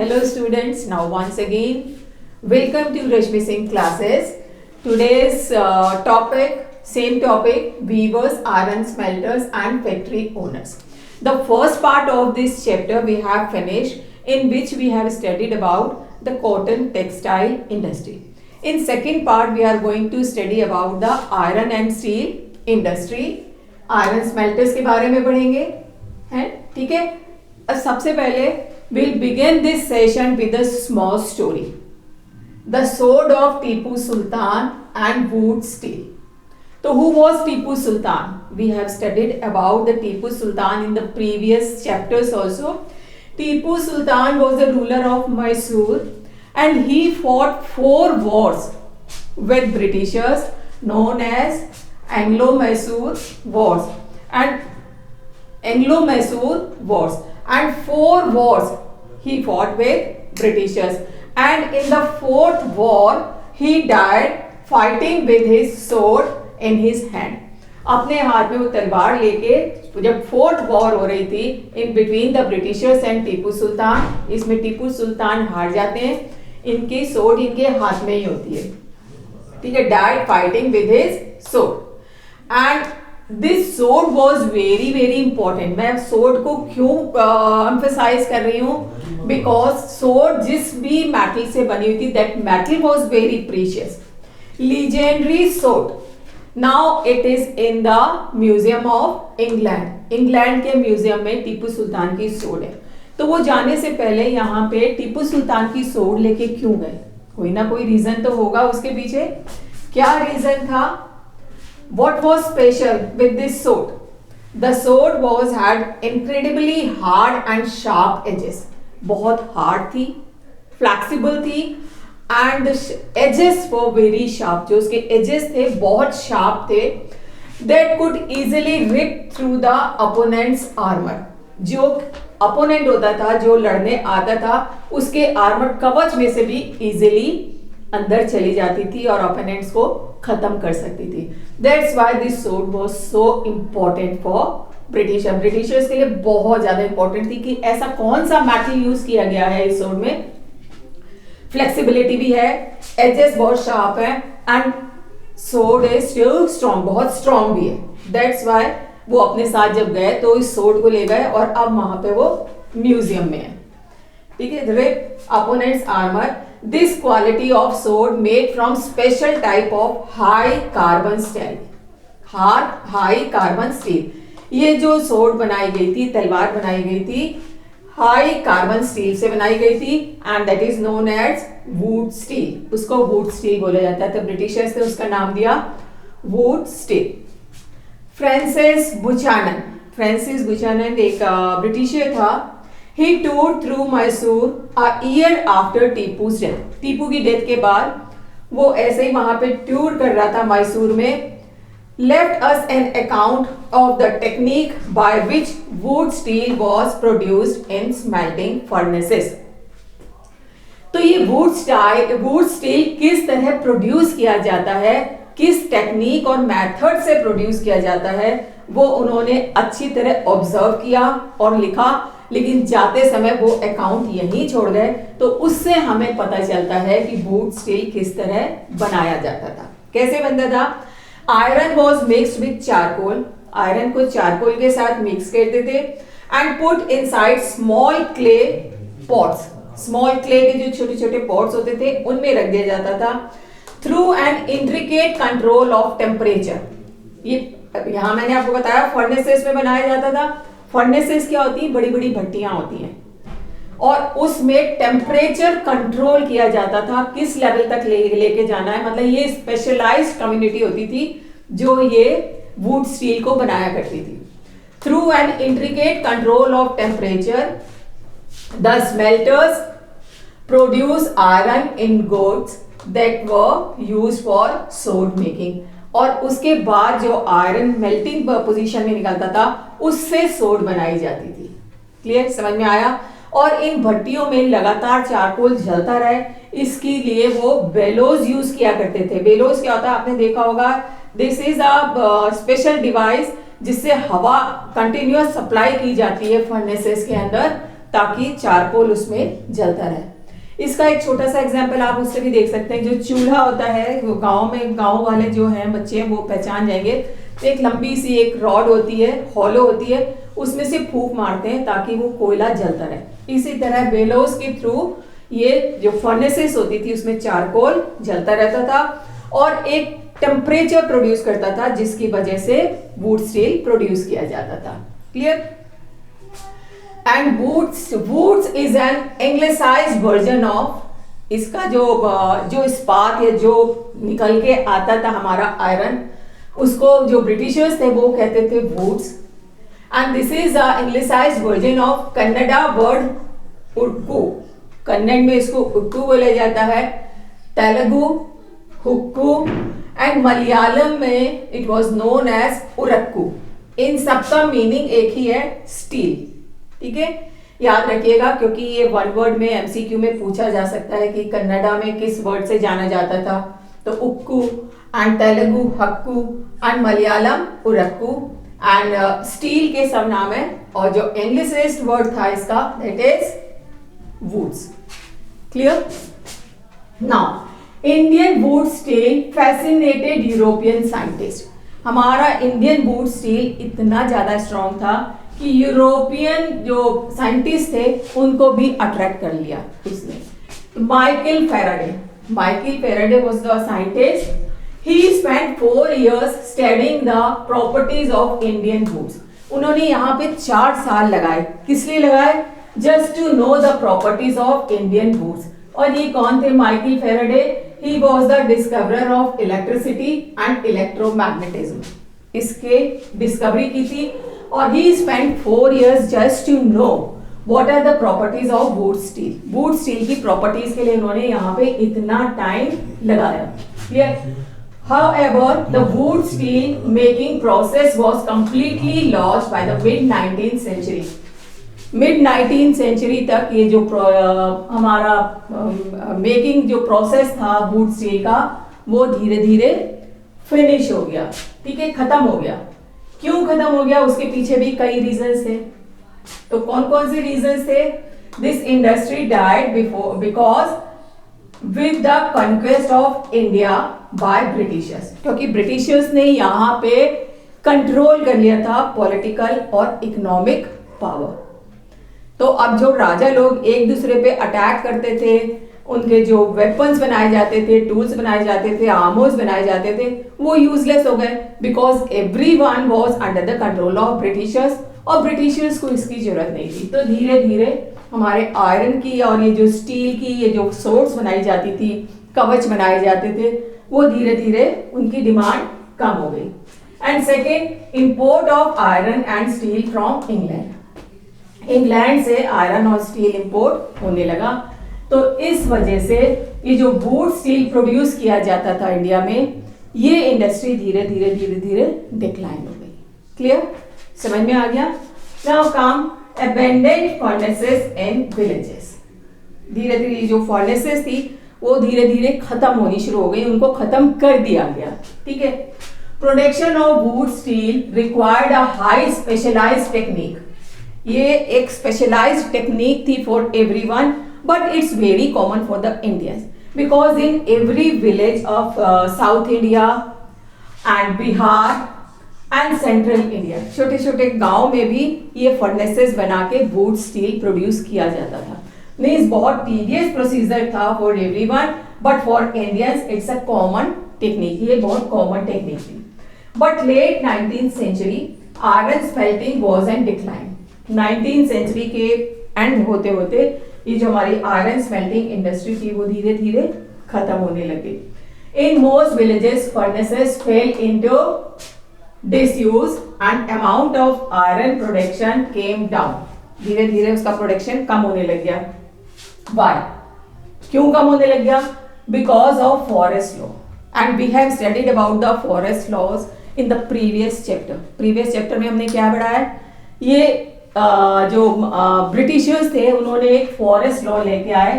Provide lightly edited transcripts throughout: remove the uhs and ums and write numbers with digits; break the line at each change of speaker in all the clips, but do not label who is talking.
Hello students, now once again welcome to Rashmi Singh classes. Today's same topic, weavers, iron smelters and factory owners. The first part of this chapter we have finished, in which we have studied about the cotton textile industry. In second part we are going to study about the iron and steel industry. Iron smelters के बारे में पढ़ेंगे, हैं? ठीक है. सबसे पहले we'll begin this session with a small story. The sword of Tipu Sultan and wood steel. So who was Tipu Sultan? We have studied about the Tipu Sultan in the previous chapters also. Tipu Sultan was the ruler of Mysore and he fought 4 wars with Britishers known as Anglo-Mysore wars and 4 wars he fought with Britishers, and in the 4th war he died fighting with his sword in his hand. अपने हाथ में वो तलवार लेके जब 4th war हो रही थी in between the Britishers and Tipu Sultan, इसमें टीपू सुल्तान हार जाते हैं, इनकी सोर्ड इनके हाथ में ही होती है, ठीक है. Died fighting with his sword and this sword was very very important. मैं सोर्ड को क्यों एम्फेसाइज कर रही हूँ? बिकॉज सोर्ड जिस भी मेटल से बनी हुई थी, that metal was very precious. Legendary sword, now it is in the museum of England. England के म्यूजियम में टीपू सुल्तान की सोर्ड है. तो वो जाने से पहले यहाँ पे टीपू सुल्तान की सोर्ड लेके क्यों गए? कोई ना कोई रीजन तो होगा उसके पीछे. क्या रीजन था? What was special with this sword? The sword had incredibly hard and sharp edges. बहुत hard थी, flexible थी, and the edges were very sharp. जो उसके edges थे बहुत sharp थे. That could easily rip through the opponent's armor. जो opponent होता था, जो लड़ने आता था, उसके armor कवच में से भी easily अंदर चली जाती थी और ओपोनेंट्स को खत्म कर सकती थी. That's why this sword was so important for Britishers के लिए बहुत ज्यादा इंपॉर्टेंट थी कि ऐसा कौन सा मेटल यूज किया गया है इस सोर्ड में. फ्लेक्सिबिलिटी भी है, एजेस बहुत शार्प है and sword is still strong, बहुत स्ट्रॉन्ग भी है. दैट्स व्हाई वो अपने साथ जब गए तो इस सोर्ड को ले गए और अब वहां पे वो म्यूजियम में है, ठीक है. Rip opponents armour. This quality of sword made from special type of high carbon steel. High carbon steel. ये जो sword बनाई गई थी, तलवार बनाई गई थी, high carbon steel से बनाई गई थी and that is known as wood steel. उसको wood steel बोला जाता है. तो ब्रिटिशर्स ने उसका नाम दिया wood steel. फ्रांसिस बुचानन एक ब्रिटिशर था. He toured through Mysore a year after Tipu's death. Tipu की डेथ के बाद वो ऐसे ही वहां पे टूर कर रहा था मैसूर में. Left us an account of the technique by which wood steel was produced in smelting furnaces. तो ये wood steel किस तरह प्रोड्यूस किया जाता है, किस टेक्निक और मेथड से प्रोड्यूस किया जाता है, वो उन्होंने अच्छी तरह ऑब्जर्व किया और लिखा. लेकिन जाते समय वो अकाउंट यहीं छोड़ गए. तो उससे हमें पता चलता है कि वुड स्टील किस तरह बनाया जाता था, कैसे बनता था. Iron was mixed with charcoal. Iron को चारकोल के साथ मिक्स करते थे and put inside small clay pots. Small clay के जो छोटे छोटे पॉट्स होते थे उनमें रख दिया जाता था. Through an intricate control of temperature. ये यहां मैंने आपको बताया फर्नेसेस में बनाया जाता था. फर्नेसेस क्या होती है? बड़ी बड़ी भट्टियां होती हैं और उसमें टेम्परेचर कंट्रोल किया जाता था, किस लेवल तक लेके जाना है. मतलब ये स्पेशलाइज्ड कम्युनिटी होती थी जो ये वुड स्टील को बनाया करती थी. Through an intricate control of temperature the smelters produce iron ingots that were used for sword making. और उसके बाद जो आयरन मेल्टिंग पोजीशन में निकलता था उससे सोर्ड बनाई जाती थी. क्लियर, समझ में आया? और इन भट्टियों में लगातार चारकोल जलता रहे, इसके लिए वो बेलोज यूज किया करते थे. बेलोज क्या होता है आपने देखा होगा. This is a special device जिससे हवा कंटिन्यूअस सप्लाई की जाती है फर्नेसेस के अंदर ताकि चारकोल उसमें जलता रहे। इसका एक छोटा सा एग्जाम्पल आप उससे भी देख सकते हैं। जो चूल्हा होता है, वो गांव वाले जो हैं बच्चे हैं वो पहचान जाएंगे। तो एक लंबी सी एक रॉड होती है, हॉलो होती है, उसमें से फूंक मारते हैं ताकि वो कोयला जलता रहे। इसी तरह बेलोस के थ्रू ये जो फर्नेसेस होती थी उसमें चारकोल जलता रहता था और एक टेम्परेचर प्रोड्यूस करता था जिसकी वजह से वुड स्टील प्रोड्यूस किया जाता था। Clear? And woods is an anglicised version of, इसका जो इस्पात या जो निकल के आता था हमारा आयरन, उसको जो ब्रिटिशर्स थे वो कहते थे woods. And this is a anglicised version of Kannada word उड्कू। कन्नड़ में इसको उड्कू बोला जाता है, तेलुगु हुक्कू एंड मलयालम में इट वाज नोन एज उरक्कू। इन सबका मीनिंग एक ही है, स्टील। ठीक है, याद रखिएगा क्योंकि ये वन वर्ड में एमसीक्यू में पूछा जा सकता है कि कन्नड़ा में किस वर्ड से जाना जाता था। तो उक्कू एंड तेलुगु हक्कू एंड मलयालम उरक्कू एंड स्टील के सब नाम है। और जो एंग्लिसिस्ट वर्ड था इसका that is woods. Clear? Now Indian wood steel fascinated European scientist. हमारा इंडियन वुड स्टील इतना ज्यादा स्ट्रॉन्ग था कि यूरोपियन जो साइंटिस्ट थे उनको भी अट्रैक्ट कर लिया उसने। Michael Faraday was the scientist. He spent 4 years studying the properties of Indian woods. उन्होंने यहाँ पे 4 साल लगाए। किस लिए लगाए? Just to know the properties of Indian woods. और ये कौन थे Michael Faraday? He was the discoverer of electricity and electromagnetism. इसके डिस्कवरी की थी और he spent 4 years just to know what are the properties of wood steel. wood steel की properties के लिए उन्होंने यहाँ पे इतना टाइम लगाया। Clear? However, the wood steel making process was completely lost by the mid 19th century. Mid 19th century तक ये जो हमारा मेकिंग जो प्रोसेस था वुड स्टील का वो धीरे धीरे फिनिश हो गया। ठीक है, खत्म हो गया। क्यों खत्म हो गया? उसके पीछे भी कई रीजंस थे। तो कौन कौन से रीजंस थे? This industry died because with the conquest of India by Britishers. क्योंकि ब्रिटिशर्स ने यहाँ पे कंट्रोल कर लिया था पॉलिटिकल और इकोनॉमिक पावर। तो अब जो राजा लोग एक दूसरे पे अटैक करते थे, उनके जो वेपन्स बनाए जाते थे, टूल्स बनाए जाते थे, आर्मर्स बनाए जाते थे, वो यूजलेस हो गए because everyone was under the control of Britishers और ब्रिटिशर्स को इसकी जरूरत नहीं थी। तो धीरे धीरे हमारे आयरन की और ये जो स्टील की ये जो सोर्स बनाई जाती थी, कवच बनाए जाते थे, वो धीरे धीरे उनकी डिमांड कम हो गई। And second, import of iron and steel from England. England से आयरन और स्टील इंपोर्ट होने लगा। तो इस वजह से ये जो वुड स्टील प्रोड्यूस किया जाता था इंडिया में, ये इंडस्ट्री धीरे धीरे डिक्लाइन हो गई। क्लियर? समझ में आ गया? Now come abandoned furnaces in villages. धीरे धीरे जो फर्नेसेस थी वो धीरे धीरे खत्म होनी शुरू हो गई, उनको खत्म कर दिया गया। ठीक है। Production of wood steel required a high specialised technique. ये एक स्पेशलाइज्ड टेक्निक थी for everyone, but it's very common for the Indians because in every village of South India and Bihar and Central India, छोटे छोटे गांव में भी ये furnaces बना के वुड स्टील प्रोड्यूस किया जाता था। मीन्स बहुत टीडियस प्रोसीजर था for everyone, but for Indians it's a common technique. ये बहुत कॉमन टेक्निक थी। But late 19th century iron smelting was an decline. 19th century के एंड होते होते ये जो हमारी आयरन स्मेल्टिंग इंडस्ट्री थी वो धीरे धीरे खत्म होने लगी। In most villages furnaces fail into disuse and amount of iron production came down. धीरे धीरे उसका प्रोडक्शन कम होने लग गया। व्हाई? क्यों कम होने लग गया? Because of forest law. And we have studied about the forest laws in the previous chapter. Previous chapter में हमने क्या पढ़ा है? ये जो ब्रिटिशर्स थे उन्होंने एक फॉरेस्ट लॉ लेके आए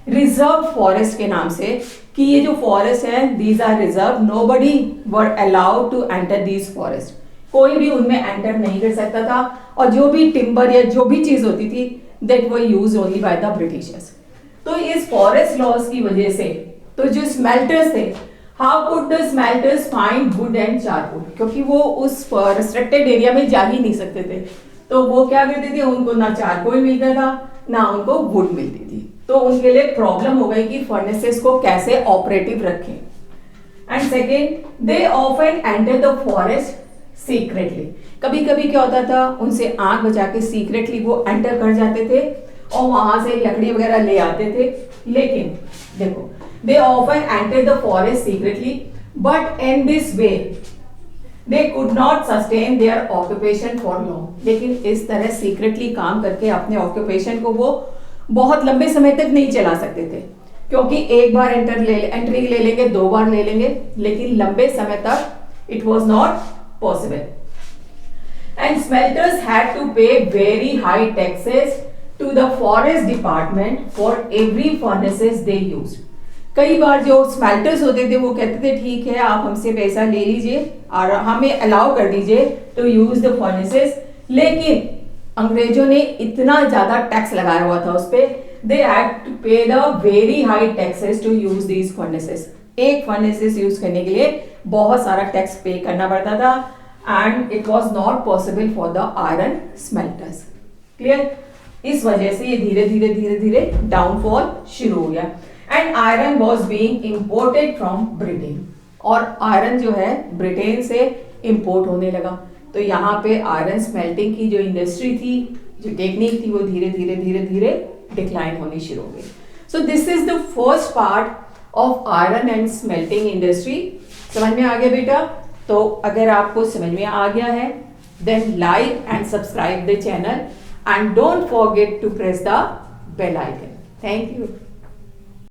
रिजर्व फॉरेस्ट के नाम से, कि ये जो फॉरेस्ट है these are reserve, nobody were allowed to enter these forest. कोई भी उनमें एंटर नहीं कर सकता था और जो भी टिम्बर या जो भी चीज होती थी that were used only by the Britishers. तो इस फॉरेस्ट लॉज की वजह से तो जो स्मेल्टर्स थे, how could the smelters find would and charcoal, क्योंकि वो उस रिस्ट्रिक्टेड एरिया में जा ही नहीं सकते थे, तो वो क्या करते थे, उनको ना चारकोल मिलता था ना उनको वुड मिलती थी, तो उनके लिए प्रॉब्लम हो गई कि फर्नेसेस को कैसे ऑपरेटिव रखें. And second, they often enter the forest secretly. कभी कभी क्या होता था, उनसे आंख बचा के सीक्रेटली वो एंटर कर जाते थे और वहां से लकड़ी वगैरह ले आते थे. लेकिन देखो, they often enter the forest secretly, but in this way they could not sustain their occupation for long. लेकिन इस तरह सीक्रेटली काम करके अपने ऑक्यूपेशन को वो बहुत लंबे समय तक नहीं चला सकते थे, क्योंकि एक बार एंट्री ले लेंगे, 2 बार ले लेंगे, लेकिन लंबे समय तक it was not possible. And smelters had to pay very high taxes to the forest department for every furnaces they used. कई बार जो स्मेल्टर्स होते थे वो कहते थे ठीक है आप हमसे पैसा ले लीजिए और हमें अलाउ कर दीजिए टू यूज द फर्नेसेस, लेकिन अंग्रेजों ने इतना ज्यादा टैक्स लगाया हुआ था उस पे, they had to pay the very high taxes to use these furnaces. एक फर्नेसेस यूज करने के लिए बहुत सारा टैक्स पे करना पड़ता था, and it was not possible for the iron smelters. Clear? इस वजह से ये धीरे धीरे डाउनफॉल शुरू हो गया. And iron was being imported from Britain, और आयरन जो है ब्रिटेन से इंपोर्ट होने लगा. तो यहाँ पे आयरन स्मेल्टिंग की जो इंडस्ट्री थी, जो टेक्निक थी, वो धीरे धीरे डिक्लाइन होनी शुरू हो गई. So this is the first part of iron and smelting industry. समझ में आ गया बेटा? तो अगर आपको समझ में आ गया है, then like and subscribe the channel and don't forget to press the bell icon. Thank you.